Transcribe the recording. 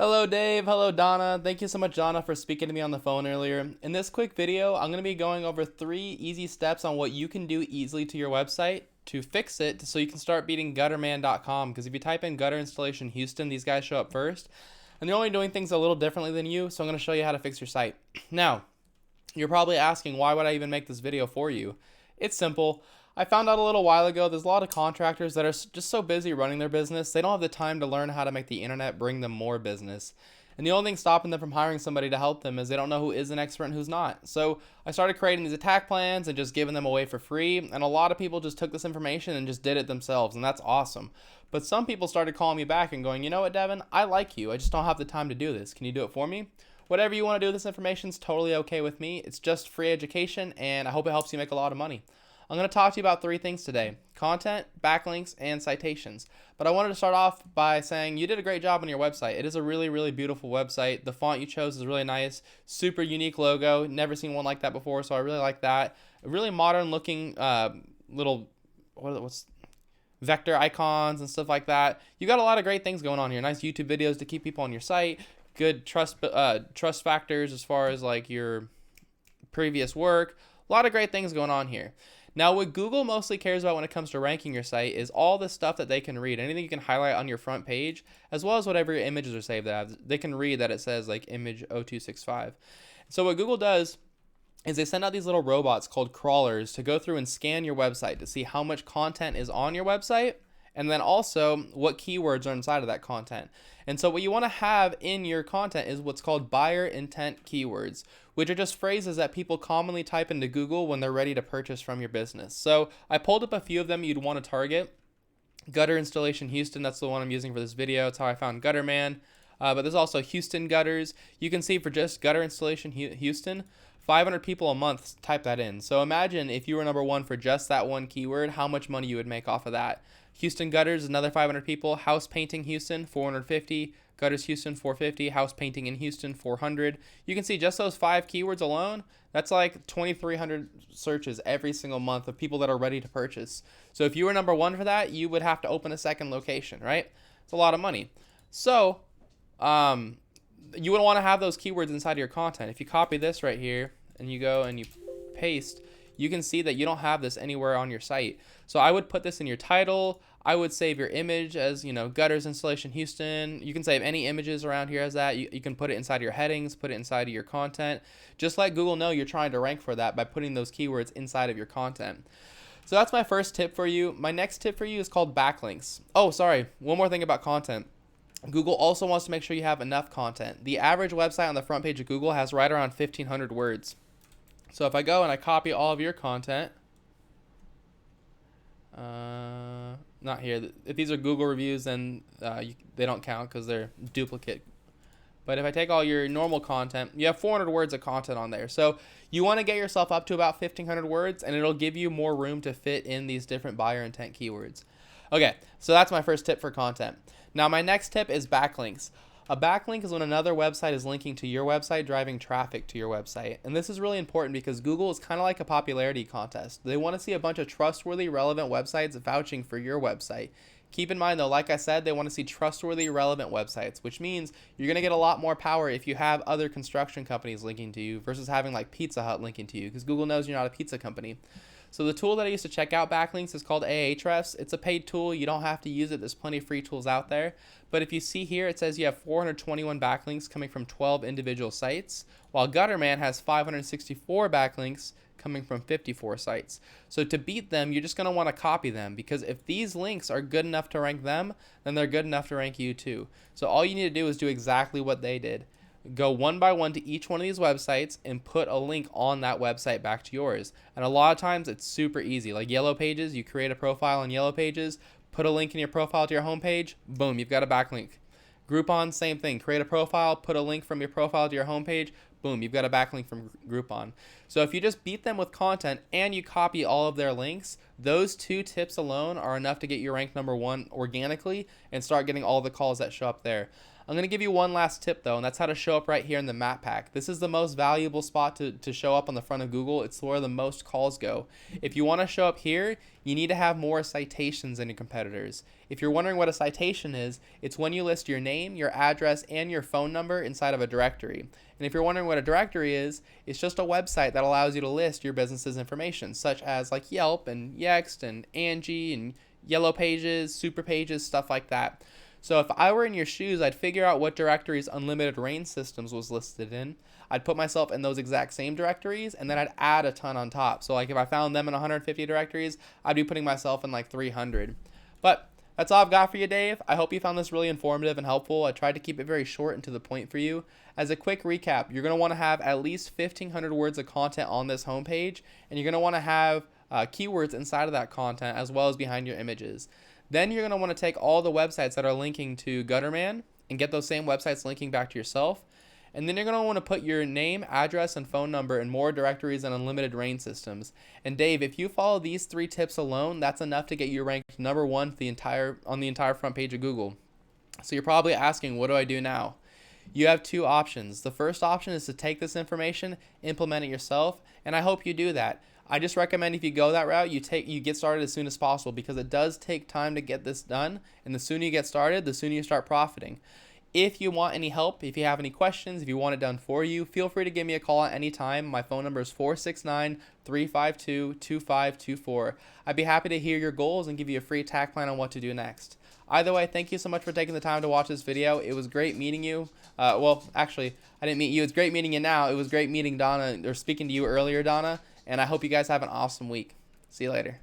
Hello Dave, hello Donna. Thank you so much Donna for speaking to me on the phone earlier. In this quick video, I'm going to be going over 3 easy steps on what you can do easily to your website to fix it so you can start beating gutterman.com, because if you type in gutter installation Houston, these guys show up first. And they're only doing things a little differently than you, so I'm going to show you how to fix your site. Now, you're probably asking, why would I even make this video for you? It's simple. I found out a little while ago there's a lot of contractors that are just so busy running their business, they don't have the time to learn how to make the internet bring them more business. And the only thing stopping them from hiring somebody to help them is they don't know who is an expert and who's not. So I started creating these attack plans and just giving them away for free. And a lot of people just took this information and just did it themselves. And that's awesome. But some people started calling me back and going, you know what, Devin, I like you. I just don't have the time to do this. Can you do it for me? Whatever you want to do with this information is totally okay with me. It's just free education, and I hope it helps you make a lot of money. I'm going to talk to you about 3 things today: content, backlinks, and citations. But I wanted to start off by saying you did a great job on your website. It is a really, really beautiful website. The font you chose is really nice. Super unique logo. Never seen one like that before, so I really like that. A really modern looking little, what's vector icons and stuff like that. You got a lot of great things going on here. Nice YouTube videos to keep people on your site. Good trust factors as far as like your previous work. A lot of great things going on here. Now, what Google mostly cares about when it comes to ranking your site is all the stuff that they can read. Anything you can highlight on your front page, as well as whatever your images are saved as. They can read that it says like image 0265. So what Google does is they send out these little robots called crawlers to go through and scan your website to see how much content is on your website, and then also what keywords are inside of that content. And so what you want to have in your content is what's called buyer intent keywords, which are just phrases that people commonly type into Google when they're ready to purchase from your business. So I pulled up a few of them you'd want to target. Gutter installation Houston, that's the one I'm using for this video. It's how I found Gutterman. But there's also Houston gutters. You can see for just gutter installation Houston, 500 people a month type that in. So imagine if you were number 1 for just that one keyword, how much money you would make off of that. Houston gutters, another 500 people. House painting Houston, 450. Gutters Houston, 450. House painting in Houston, 400. You can see just those 5 keywords alone, that's like 2,300 searches every single month of people that are ready to purchase. So if you were number 1 for that, you would have to open a second location, right? It's a lot of money. So you would want to have those keywords inside of your content. If you copy this right here and you go and you paste, you can see that you don't have this anywhere on your site. So I would put this in your title. I would save your image as, gutters installation Houston. You can save any images around here as that. You can put it inside your headings, put it inside of your content. Just let Google know you're trying to rank for that by putting those keywords inside of your content. So that's my first tip for you. My next tip for you is called backlinks. Oh, sorry. One more thing about content. Google also wants to make sure you have enough content. The average website on the front page of Google has right around 1,500 words. So if I go and I copy all of your content, not here. If these are Google reviews, then they don't count because they're duplicate. But if I take all your normal content, you have 400 words of content on there. So you want to get yourself up to about 1,500 words, and it'll give you more room to fit in these different buyer intent keywords. Okay, so that's my first tip for content. Now my next tip is backlinks. A backlink is when another website is linking to your website, driving traffic to your website. And this is really important because Google is kind of like a popularity contest. They want to see a bunch of trustworthy, relevant websites vouching for your website. Keep in mind though, like I said, they want to see trustworthy, relevant websites, which means you're going to get a lot more power if you have other construction companies linking to you versus having like Pizza Hut linking to you, because Google knows you're not a pizza company. So the tool that I use to check out backlinks is called Ahrefs. It's a paid tool. You don't have to use it. There's plenty of free tools out there. But if you see here, it says you have 421 backlinks coming from 12 individual sites, while Gutterman has 564 backlinks coming from 54 sites. So to beat them, you're just going to want to copy them, because if these links are good enough to rank them, then they're good enough to rank you too. So all you need to do is do exactly what they did. Go one by one to each one of these websites and put a link on that website back to yours. And a lot of times it's super easy. Like Yellow Pages, you create a profile on Yellow Pages, put a link in your profile to your homepage, boom, you've got a backlink. Groupon, same thing. Create a profile, put a link from your profile to your homepage, boom, you've got a backlink from Groupon. So if you just beat them with content and you copy all of their links, those 2 tips alone are enough to get you ranked number 1 organically and start getting all the calls that show up there. I'm going to give you one last tip though, and that's how to show up right here in the map pack. This is the most valuable spot to show up on the front of Google. It's where the most calls go. If you want to show up here, you need to have more citations than your competitors. If you're wondering what a citation is, it's when you list your name, your address, and your phone number inside of a directory. And if you're wondering what a directory is, it's just a website that allows you to list your business's information, such as like Yelp and Yext and Angie and Yellow Pages, Super Pages, stuff like that. So if I were in your shoes, I'd figure out what directories Unlimited Range Systems was listed in. I'd put myself in those exact same directories, and then I'd add a ton on top. So like if I found them in 150 directories, I'd be putting myself in like 300. But that's all I've got for you, Dave. I hope you found this really informative and helpful. I tried to keep it very short and to the point for you. As a quick recap, you're going to want to have at least 1,500 words of content on this homepage, and you're going to want to have keywords inside of that content as well as behind your images. Then you're going to want to take all the websites that are linking to Gutterman and get those same websites linking back to yourself. And then you're going to want to put your name, address, and phone number in more directories than Unlimited Range Systems. And Dave, if you follow these 3 tips alone, that's enough to get you ranked number 1 on the entire front page of Google. So you're probably asking, what do I do now? You have 2 options. The first option is to take this information, implement it yourself, and I hope you do that. I just recommend if you go that route, you get started as soon as possible, because it does take time to get this done, and the sooner you get started, the sooner you start profiting. If you want any help, if you have any questions, if you want it done for you, feel free to give me a call at any time. My phone number is 469-352-2524. I'd be happy to hear your goals and give you a free attack plan on what to do next. Either way, thank you so much for taking the time to watch this video. It was great meeting you. Well, actually, I didn't meet you. It's great meeting you now. It was great meeting Donna, or speaking to you earlier, Donna. And I hope you guys have an awesome week. See you later.